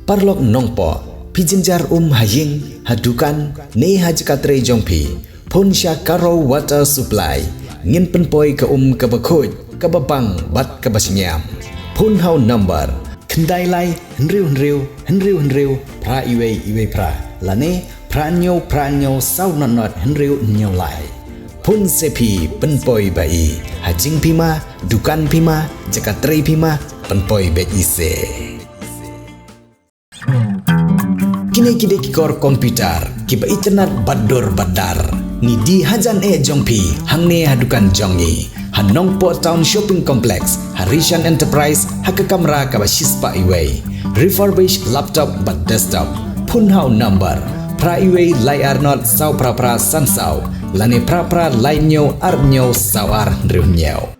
parlok nongpo pijinjar haying hadukan ne hajkatre jongpi pun sya karo water supply ngin penpoi ke kebakhoj kebabang bat kebasinyam pun hau number kendai lai henriu pra iwe pra lane pranyo sau not henriu nyau lai pun sepi penpoi bai hajing pima dukan pima jakatre pima penpoi bet ise kini kikor komputer kiba internet badar ni di hajan jongpi hangne hadukan jongi hanongpo town shopping complex Harishan Enterprise hakakamra kaba shispa iway refurbished laptop but desktop punhau number pra iway lai arnot sau pra sansau lane pra lainyo arnyo sawar drunyo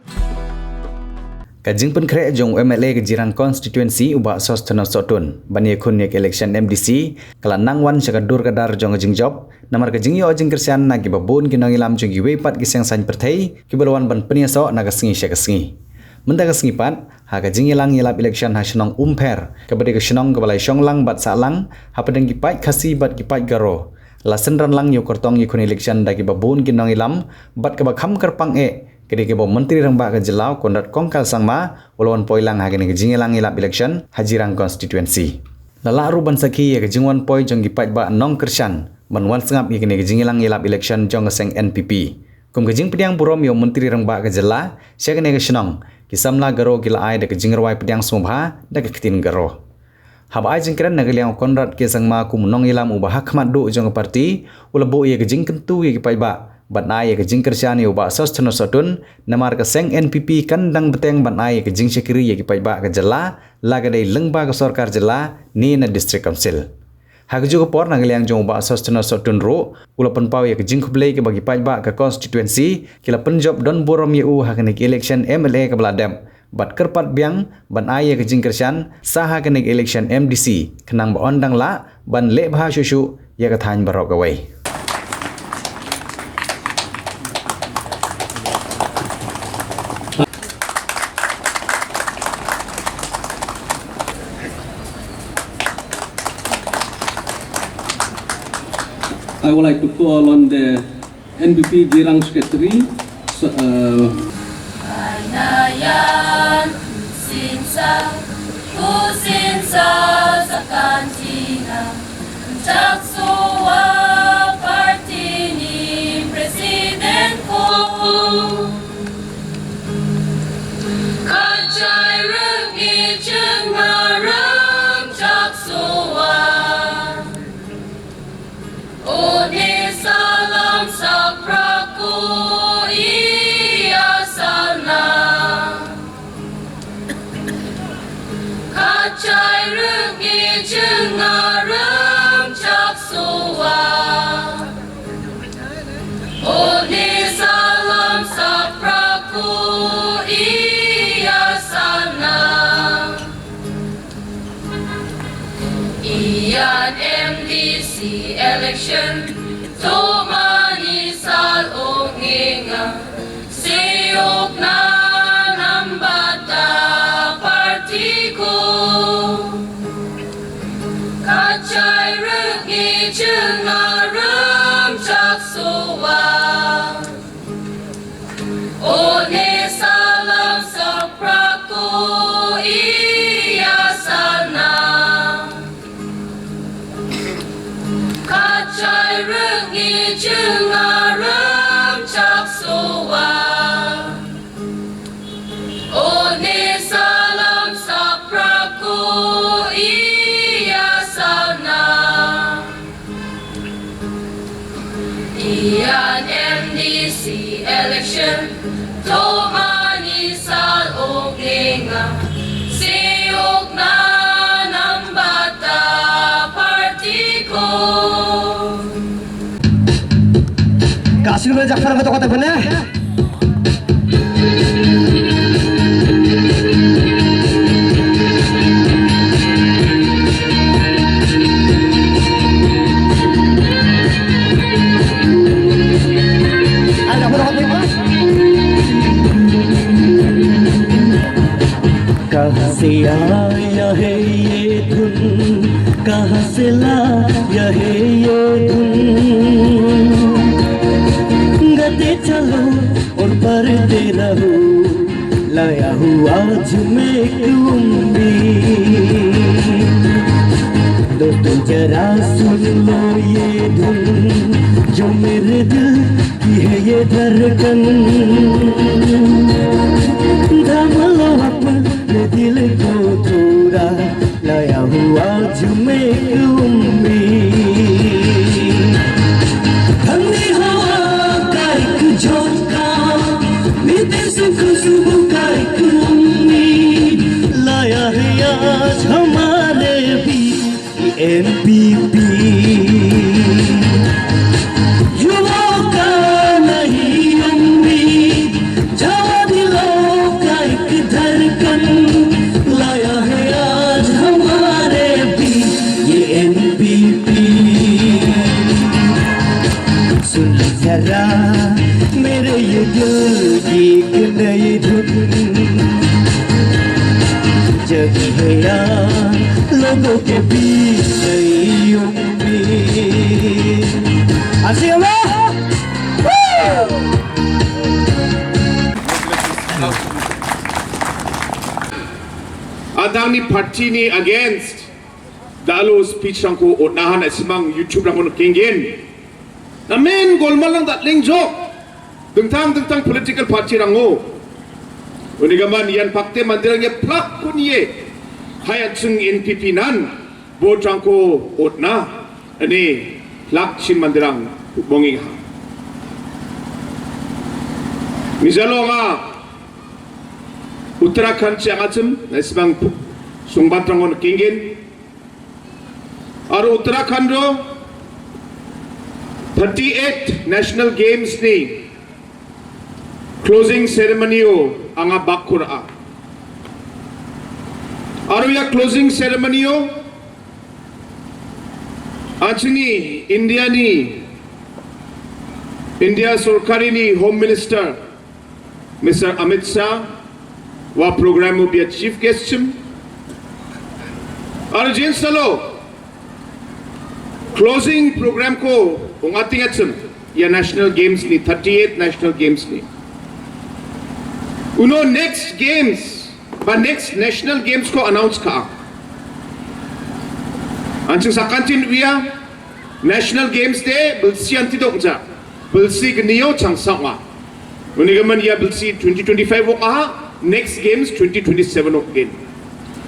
kajing pun kre jong MLA kejiran constituency ubah sos tenor sotun bani kun yak election MDC kala nangwan sakadur kadar jong jing job namar kajing yo jing kersian nagi babun kinang ilam jong giwe pat giseng san pertai kibalwan ban peniaso naga sengi syakasengi menda kasengi pat ha kajing ilang ilap election ha shnong umper kabade ke shnong kabalai shonglang bat salang ha padang gipat khasi bat gipat garo lasen ran lang yo kortong yikun election dagi babun kinang ilam bat kabakam kerpang Ketika Menteri Rembak Kejelau kondat kongkal sangma walawan poilang hagini kejingelang ilap election hajirang konstituensi. Lala ruban saki ya kejingwan poi jong gipat ba nong kersan banwan sengap ya kini kejingelang ilap election jong ngeseng NPP. Kum kejing pediang burom yo Menteri Rembak Kejela sya kini kesenong kisamla garo kila ai de kejingerwai pediang sumha da keketin garo. Hab ai jengkeren nagaliang kondat ke sangma kum nong ilam ubah hakmat do jong parti ulabo ya kejing kentu ya gipat ba ban ai ke jing kersiani ubah sos tenor sotun namar ke seng NPP kandang beteng ban ai ke jing sekiri ye kipai ba ke jela lagadai lengba ke sorkar jela ni na district council hagju ke por nagaliang jong ubah sos tenor sotun ro ulapan pau ye ke jing kublai ke bagi pai ba ke constituency kila penjob don borom ye u hakene election MLA ke beladem bat kerpat biang ban ai ye ke jing kersian saha kene election MDC kenang ba ondang la ban le bha shushu ye ke than barok away I would like to call on the NPP Jirang Secretary. Anayan sinsa kusinsa sa kantina Chaksuwa party ni President ko Kachay rungi chungarang Chaksuwa Uni salam sa praku iya sana Kacay rungi jengarang Chaksuwa Uni salam sa praku iya sana Iyan MDC election Tumani sal unginga Siyok na ng bata party ko Kachay rungi jengarang Chaksuwa Uni salam sa praku iya sana Kachay rungi jengarang Chaksuwa Uni salam sa praku iya sana Iyan MDC election Tumani sal unginga Siyok na ng bata party ko Kasih lu Jafar kata-kata benar. Ada berapa timas? Kasih ayah ye कहाँ से लाया है ये धुन गाते चलो और बढ़ते रहो लाया हुआ आज मैं एक उम्मीद दोस्तों जरा सुन लो ये धुन जो मेरे दिल की है ये धड़कन थाम लो अपने दिल को थोड़ा लाया हुआ आज मैं एक उम्मीद ठंडी हवा का एक झोंका बीते सुख सुबह का एक उम्मीद लाया है आज हमारे भी MPP युवाओं का नहीं उम्मीद जवा दिलों का एक धड़कन लाया है आज हमारे भी ये MPP सुन जरा मेरे ये दिल की एक नई धुन जगी है यार लोगों के बीच नई उम्मीद आशी अल्लाह Adang ni parti ni against dalo speech rangko onahan asimang YouTube rangko kenggen. Na main golmal lang datling jok. Dengtang political party rangko. Unigaman yan pakte mandirangnya plak kunye. Hayat sung NPP nan vote rangko otna. Ani plak chin mandirang bonging ha. Misalo nga Uttarakhand siya ngacem naisbang sungbat rangon kingin aro Uttarakhand ro 38 national games ni closing ceremony o anga bakura aro ya closing ceremony o achini India Sarkari ni Home Minister Mr. Amit Shah wa program mo biya chief guest chim ar jin salo closing program ko ungating achim ya national games ni 38 national games ni uno next games ba next national games ko announce ka anching sakantin wiya national games de bulsi anti dongja bulsi gniyo changsangwa unigaman ya bulsi 2025 wo aha next games 2027 again.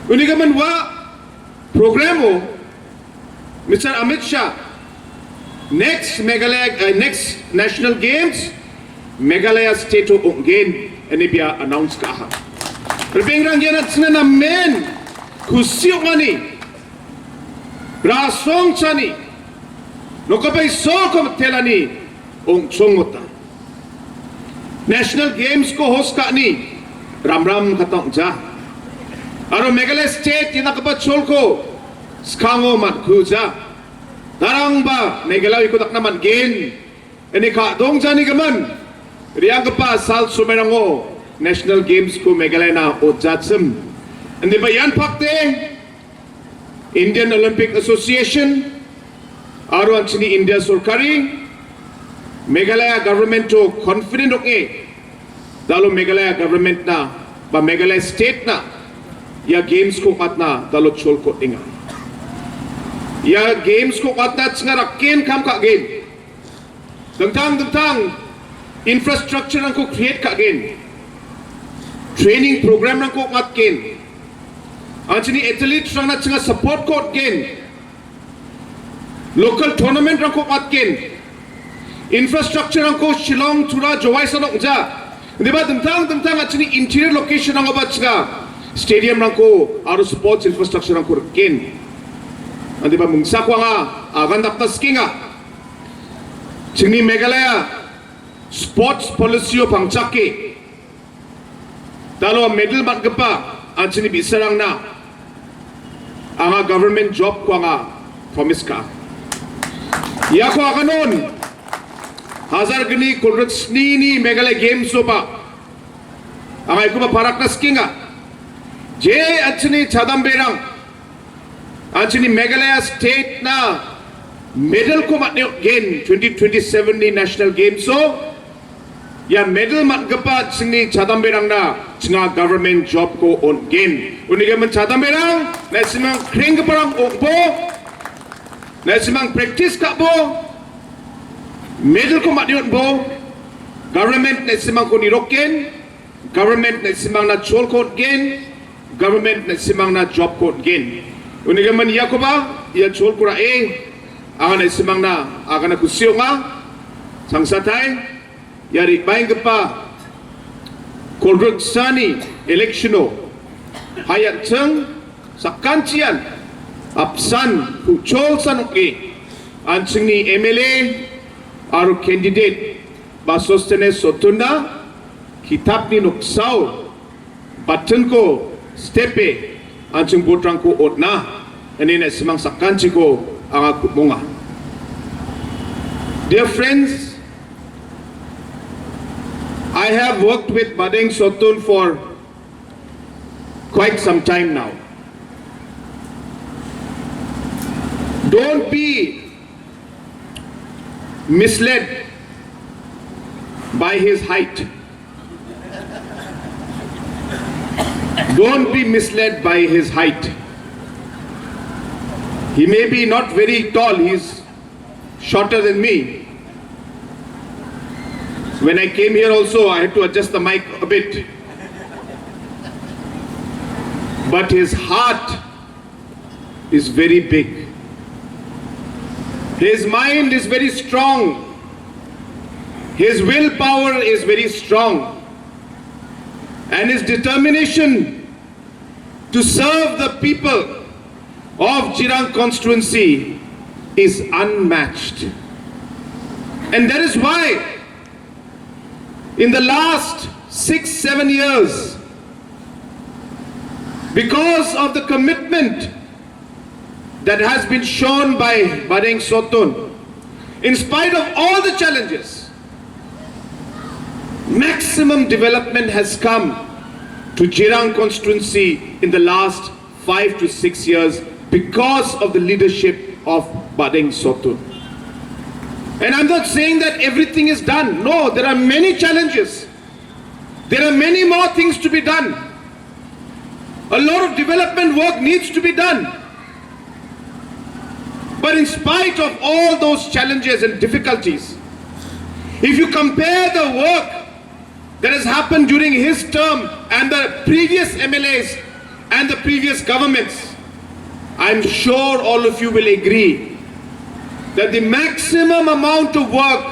Unigaman wa programo Mr. Amit Shah next Meghalaya next national games Meghalaya state again and be announced ka ha. Rebingrang yan at sina na men kusiyong ani rasong chani no kapay so kom telani ong chongota national games ko host ka ni Ram katong ja. Aro Meghalaya state yung nakapatsyol ko skango man kuja. Darang ba Meghalaya ikutak naman gen. Ini ka dong jani gaman. Riyang ka pa sal sumerango national games ko Meghalaya na o jatsam. Hindi ba yan pakte? Indian Olympic Association aro ang sini India Sarkari Meghalaya government to confident okay. Dalo Meghalaya government na ba Meghalaya state na ya games ko katna dalo chol ko inga ya games ko katna tsinga rakken kam ka gen dengtang infrastructure ang ko create ka gen training program ang ko kat gen anchini athletes ang na tsinga support ko gen local tournament ang ko kat gen infrastructure ang ko Shillong Chura Jowai sanok ja Diba tentang actually interior location ang obat nga stadium nang ko aro sports infrastructure nang ko ken. Diba mungsa ko nga agandap na ski nga. Chingni Meghalaya sports policy o pangchake. Dalo medal bat gapa actually bisarang na ang government job ko nga promise ka. Ya ko akanon Hazar gini kulrut ni Meghalaya games so pa. Amai ko parak na skinga. Je achni chadam berang. Anjini Meghalaya State na medal ko mat gain 2027 ni National Games so ya medal mat gapa sini chadamberang na singa government job ko on gain unigaman chadamberang na simang kring parang okbo na simang practice ka bo medal ko mat bo government na simang ko niroken government na simang na chol ko gain government na simang na job ko gain unigaman ya ko ba ya chol ko ra ang na simang na aga na kusyo nga sangsatay yari baing pa Kolrug Sani electiono hayat cheng sa kancian apsan huchol sanuki ansing ni MLA aru candidate basostene sotunda kitab ni nuksaw button ko stepe ansing butrang ko otna ani na simang sa kanci ko ang akumunga. Dear friends, I have worked with Badeng Sotun for quite some time now. Don't be misled by his height. Don't be misled by his height. He may be not very tall, he's shorter than me. When I came here also, I had to adjust the mic a bit. But his heart is very big. His mind is very strong. His willpower is very strong. And his determination to serve the people of Jirang constituency is unmatched. And that is why in the last 6-7 years, because of the commitment that has been shown by Badeng Sotun, in spite of all the challenges, maximum development has come to Jirang constituency in the last 5 to 6 years because of the leadership of Badeng Sotun. And I'm not saying that everything is done. No, there are many challenges. There are many more things to be done. A lot of development work needs to be done. But in spite of all those challenges and difficulties, if you compare the work that has happened during his term and the previous MLAs and the previous governments, I'm sure all of you will agree that the maximum amount of work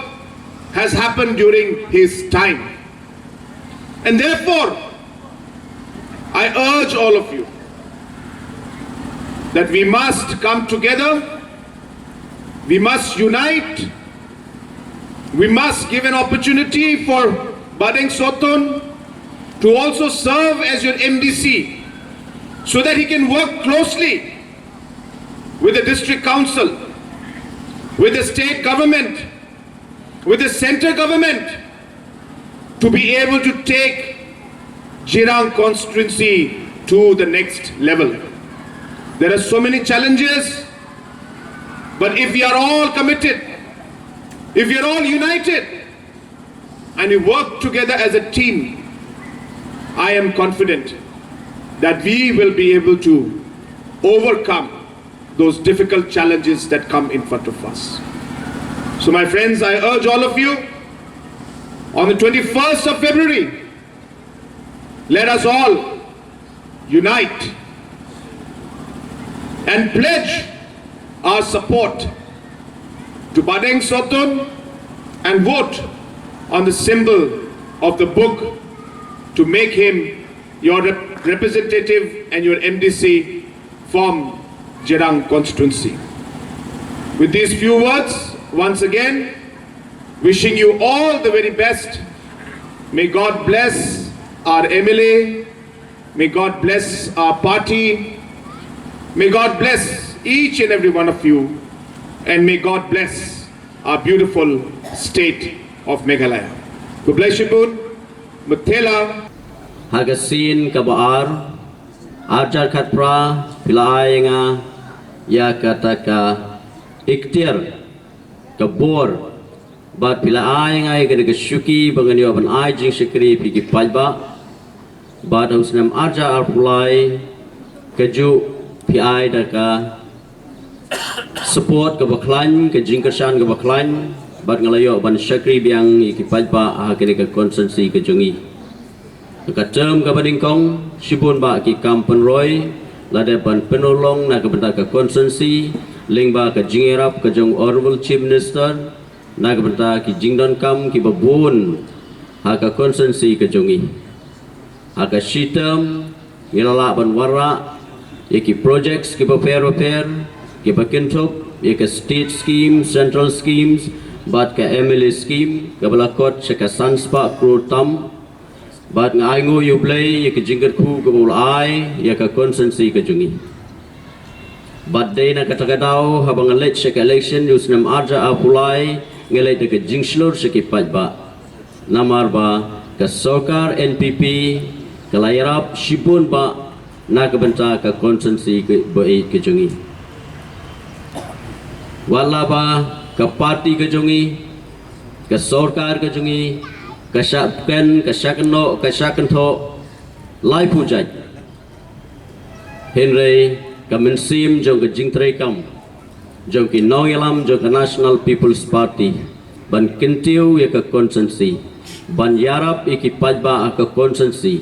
has happened during his time. And therefore, I urge all of you that we must come together, we must unite, we must give an opportunity for Badeng Sotun to also serve as your MDC so that he can work closely with the district council, with the state government, with the central government, to be able to take Jirang constituency to the next level. There are so many challenges, but if we are all committed, if we are all united, and we work together as a team, I am confident that we will be able to overcome those difficult challenges that come in front of us. So my friends, I urge all of you, on the 21st of February, let us all unite and pledge our support to Badeng Sotun and vote on the symbol of the book to make him your representative and your MDC from Jirang constituency. With these few words, once again, wishing you all the very best. May God bless our MLA, may God bless our party, may God bless each and every one of you, and may God bless our beautiful state of Meghalaya. God bless you, Mutela. Hagasin kabaar, ajar katpra, pilay nga ya kata ka ikhtiar ka bor bat pila ai ngai ke syuki bangan yo ban ai jing sekri pi ki pajba bat usnam arja arpulai keju pi ai da ka support ke baklan ke jing kersan ke baklan bat ngalayo ban sekri biang ki pajba ha ke konsensi ke jungi ka term ka badingkong sibun ba ki kampen roy lada ban penolong na ke bentak ke konsensi ling ba ke jingerap ke jong honorable chief minister na ke bentak ki jingdon kam ki babun ha ke konsensi ke jungi ha ke shitam ngilala ban wara ye ki projects ki ba fair ki ba kintop ye ke state scheme central schemes bat ke MLA scheme ke balakot se ke sanspa krutam bat ngai ngo yu play ye ke jingkat khu ke bul ai ye ke konsensi ke jungi bat day na kata kadau habang elect se ke election usnam arja apulai ngelai de ke jingslur se ke pajba namar ba ke sokar NPP ke layarap shibun ba na ke benta ke konsensi ke bai ke jungi wala ba ke parti ke jungi ke sorkar ke jungi kasapkan kasakno kasakento lai pujai henry kamensim jong ke jingtrei kam jong ki noyalam jong ke National People's Party ban kentiu ye ke konsensi ban yarap iki pajba ke konsensi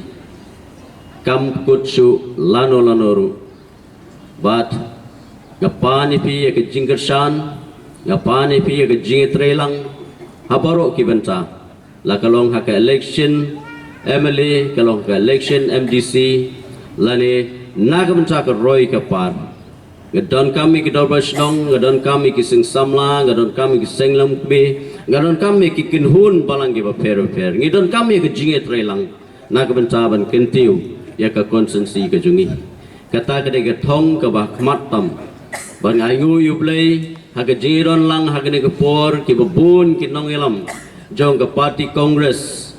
kam kutsu lano bat gapani pi ye ke jingkersan gapani pi ye ke jingtrei lang habaro ki benta la kalong hak election MLA kalong ka election MDC lani nagamta ka roy ka par gadon kami ki dorbasnong gadon kami ki sing samla gadon kami ki senglam be gadon kami ki kinhun balang ki ba fair ngidon kami ki jinge trelang nagamta ban kentiu ya ka konsensi ka jungi kata ka de thong ka ba khmat tam ban ai ngu yu play hak jiron lang hak ne ka por ki babun ki nongelam jong ke parti kongres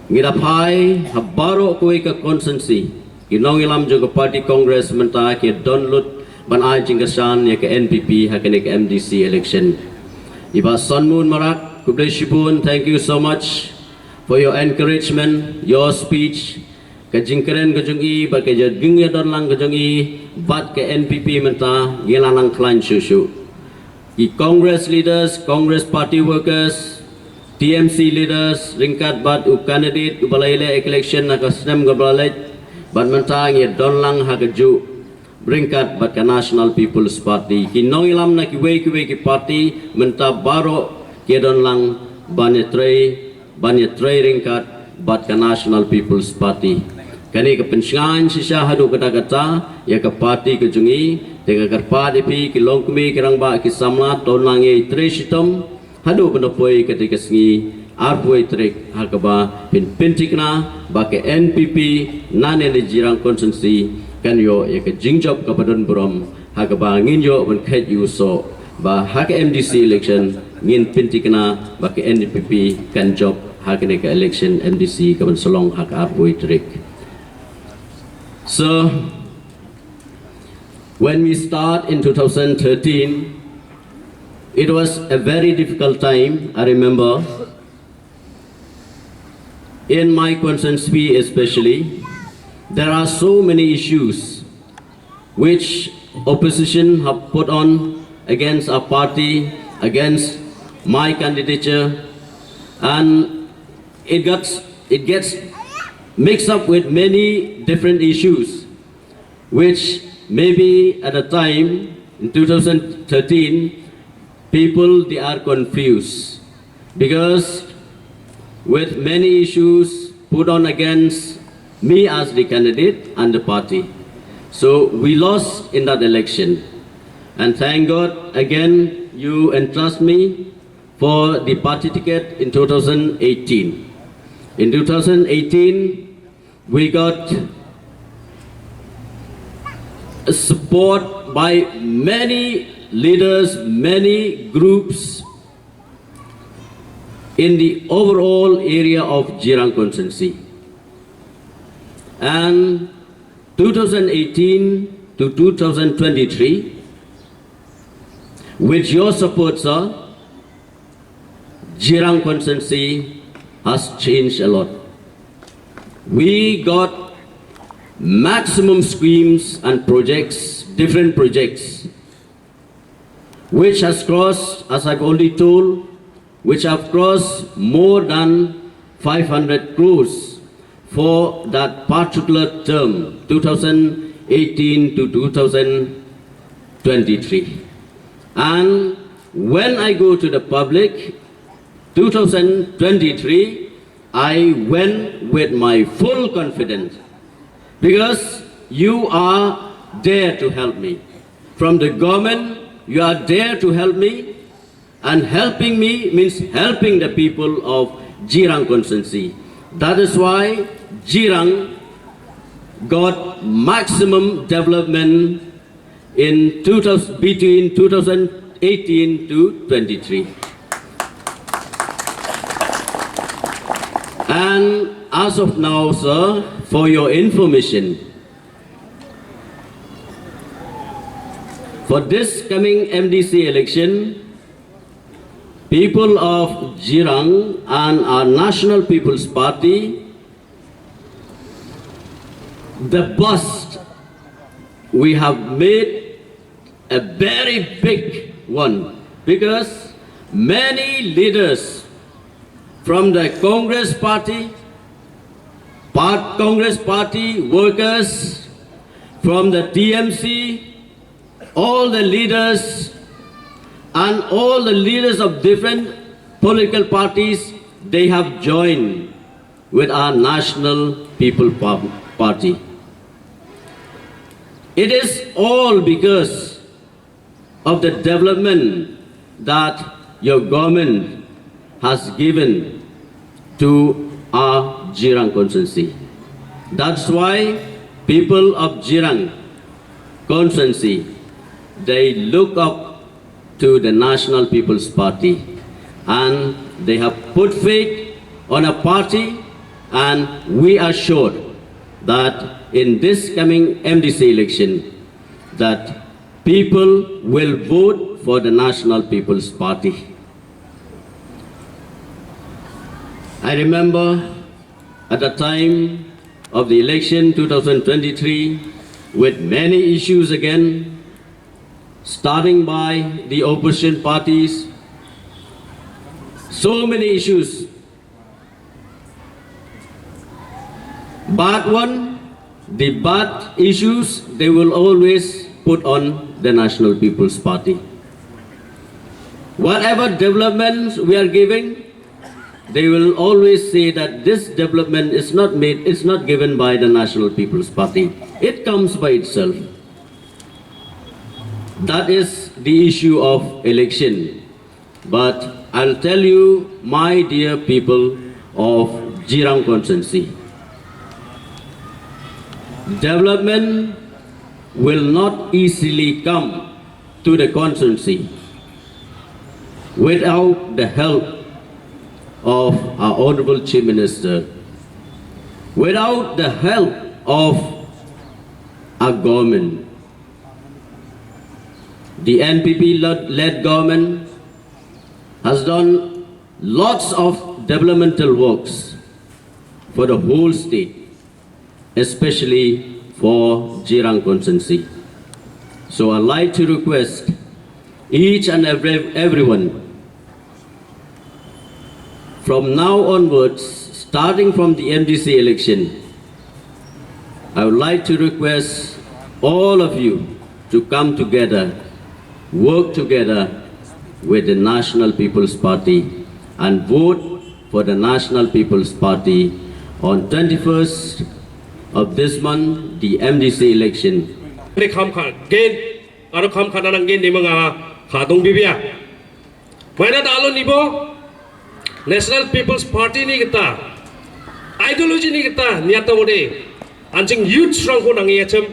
ngidapai habaro koi ke konsensi kinong ilam jong ke parti kongres menta ke donlut ban ai jingkasan ya ke NPP hakene ke MDC election iba sonmun marak kublai shibun thank you so much for your encouragement your speech ke jingkeren ke jongi ba ke jadging don lang ke jongi bat ke NPP menta gilanang klan susu ki congress leaders congress party workers TMC leaders ringkat bat u candidate u balaile election na kasnem gabalait bat mentang ye donlang hagaju ringkat bat ka National People's Party ki nongilam na ki wei ki party menta baro ke donlang banetrei ringkat bat ka National People's Party kani ke pensingan sisa hadu kata ya ke party ke jungi tega karpa depi ki longkumi kirang ba ki samla tonlang ye tre sitom hadu penopoi ketika sengi arpoi trek hakaba pintikna bake NPP nane le jirang konsensi kan yo ya ke jingjob ka padon brom hakaba ngin yo ban khet yu so ba hak MDC election ngin pintikna bake NPP kan job hakene ka election MDC ka ban solong hak arpoi trek so when we start in 2013 it was a very difficult time, I remember. In my constituency especially, there are so many issues which opposition have put on against our party, against my candidature, and it gets mixed up with many different issues, which maybe at a time in 2013, people they are confused because with many issues put on against me as the candidate and the party. So we lost in that election. And thank God again you entrust me for the party ticket in 2018. In 2018 we got support by many leaders, many groups in the overall area of Jirang constituency. And 2018 to 2023, With your support, sir, Jirang constituency has changed a lot. We got maximum schemes and projects, different projects, which has crossed, as I've already told, which have crossed more than 500 crores for that particular term, 2018 to 2023. And when I go to the public, 2023, I went with my full confidence because you are there to help me. From the government, you are there to help me, and helping me means helping the people of Jirang constituency. That is why Jirang got maximum development in between 2018 to 23. And as of now, sir, for your information, for this coming MDC election, people of Jirang and our National People's Party, the bust, we have made a very big one because many leaders from the Congress Party, workers, from the TMC, all the leaders and all the leaders of different political parties, they have joined with our National People Party. It is all because of the development that your government has given to our Jirang constituency. That's why people of Jirang constituency, they look up to the National People's Party and they have put faith on a party, and we are sure that in this coming MDC election that people will vote for the National People's Party. I remember at the time of the election 2023 with many issues again, starting by the opposition parties, so many issues. But the bad issues, they will always put on the National People's Party. Whatever developments we are giving, they will always say that this development is not made, it's not given by the National People's Party. It comes by itself. That is the issue of election. But I'll tell you, my dear people of Jirang constituency, development will not easily come to the constituency without the help of our Honorable Chief Minister, without the help of our government. The NPP-led government has done lots of developmental works for the whole state, especially for Jirang constituency. So I'd like to request each and everyone, from now onwards, starting from the MDC election, I would like to request all of you to come together, work together with the National People's Party and vote for the National People's Party on 21st of this month, the MDC election. National People's Party ni kita, ideology ni kita niata mode, anjing youth strong ko nangi acem,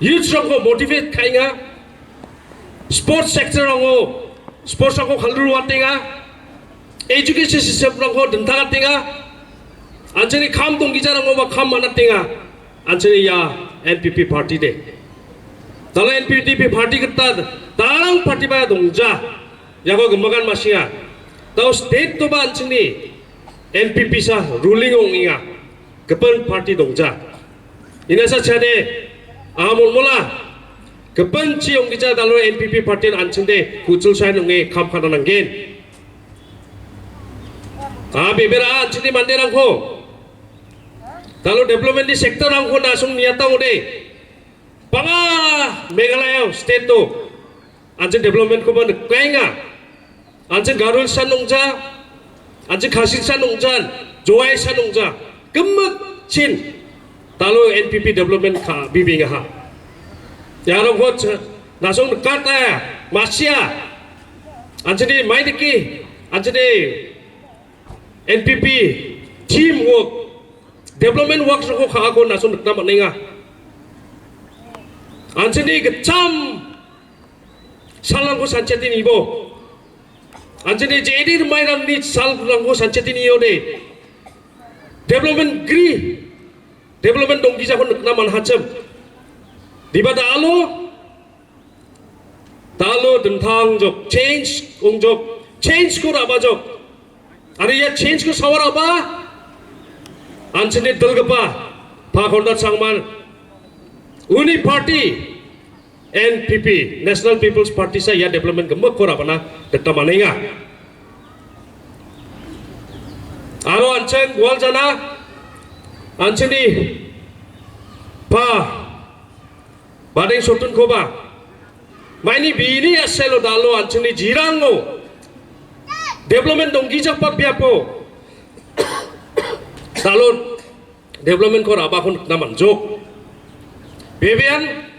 youth strong ko motivate kainga, sports sector rango, sports rango khaluru watinga, education system rango dentang atinga, anjing kam tunggijar rango ba kam manatinga, anjing ya NPP Party de, kalau NPP Party kita Tarang party ba dongja. Yago gemagan masya. Tau state to ba anchini NPP sa ruling ong inga. Kepen party dongja. Inasa chade amul mula. Kepen ciong kita dalam NPP party anchinde kucul saya nunge kampana nanggen. Bebera anchini manderang ko. Dalam development di sektor ang ko nasung niata ude. Panga Meghalaya state to anjing development ko ba nagkainga. Anjing Garul Sanungja, anjing Kasit Sanungjan, Joy Sanungja, gemuk chin. Talo NPP development ka bibinga ha. Yarong ko nasong kata masya. Anjing di maidiki, anjing di NPP teamwork development work ko ka ako nasong naman nga. Anjing di kecam salangko sancetin ibo. Anjing di jadi rumairan ni salangko sancetin iyo de. Development gri, development dong bisa ko naman hacem. Di ba talo dentang jok change jok change ko raba jok. Ari ya change ko sawar apa? Anjing di dalgapa pakondat sangman. Uni party NPP National People's Party sa ya development gemuk ko rapa na deta manenga. Aro anceng wal jana anceng di pa badeng sotun ko ba maini bini aselo dalo anceng di jirango development dong gijak pa biapo dalo development ko rapa ko naman jok bebean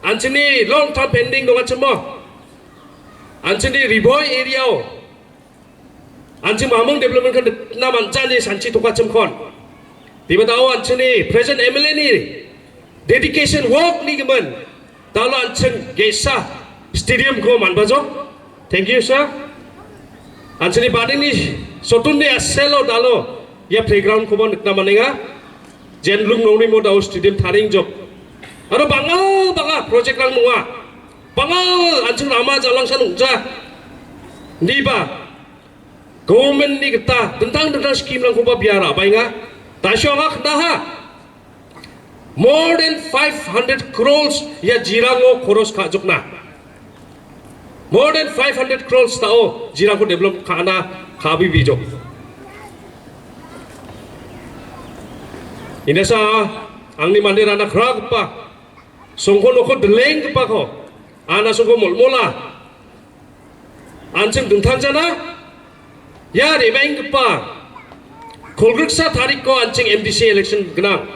Anjini long term pending dong acemo. Anjini riboy area o. Anjing mamang development kan naman jani sanci tukar cemkon. Tiba tahu anjini present MLA ni dedication work ni gemen. Tahu anjing gesa stadium ko man bajo. Thank you sir. Anjini bading ni sotun ni aselo dalo ya playground ko man naman nga. Jenlung nong ni mo daw stadium tharing job. Ano banga project lang nunga banga anjing nama jalang sanungja di ba government ni kita tentang scheme lang kuba biara ba nga tasyo nga knaha more than 500 crores ya jirango koros kajok na more than 500 crores tao jirango develop kana kabi bijok inesa ang ni mandira na krag pa sungko noko deleng pa ko ana sungko molmola anjing dungtang jana ya rebeng pa kolgreksa tarik ko anjing MDC election genang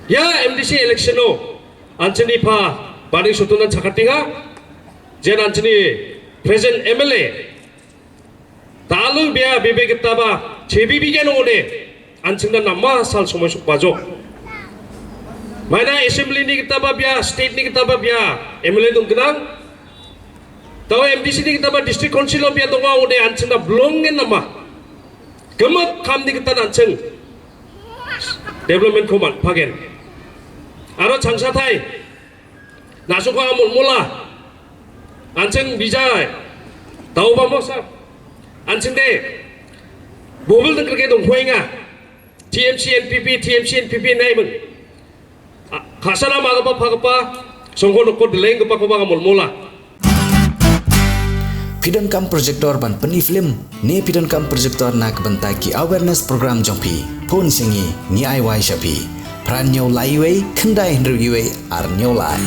ya MDC election o anjing ni pa bading sutunan cakatinga jen anjing ni present MLA talu biya bebe kita ba jebi bigen ode anjing na nama sal somoy sukbajo Mana assembly ni kita babia, state ni kita babia, MLA dong kenang. Tahu MDC ni kita babia, district council babia dong awak udah anceng dah belongin nama. Kemat kam ni kita anceng. Development command pagen. Aro changsa thai. Nasuka amul mula. Anceng bijay. Tahu ba mo sa? Anceng deh. Bobel dong kerja dong huenga. TMC NPP naik bang. Kasala magapa pagapa songko noko deleng kepa ko banga mulmula Pidon kam projector ban peni film ne pidon kam projector nak bentaki awareness program jompi pon singi ni ai wai shapi pran nyau lai wei kendai hendru ar nyau lai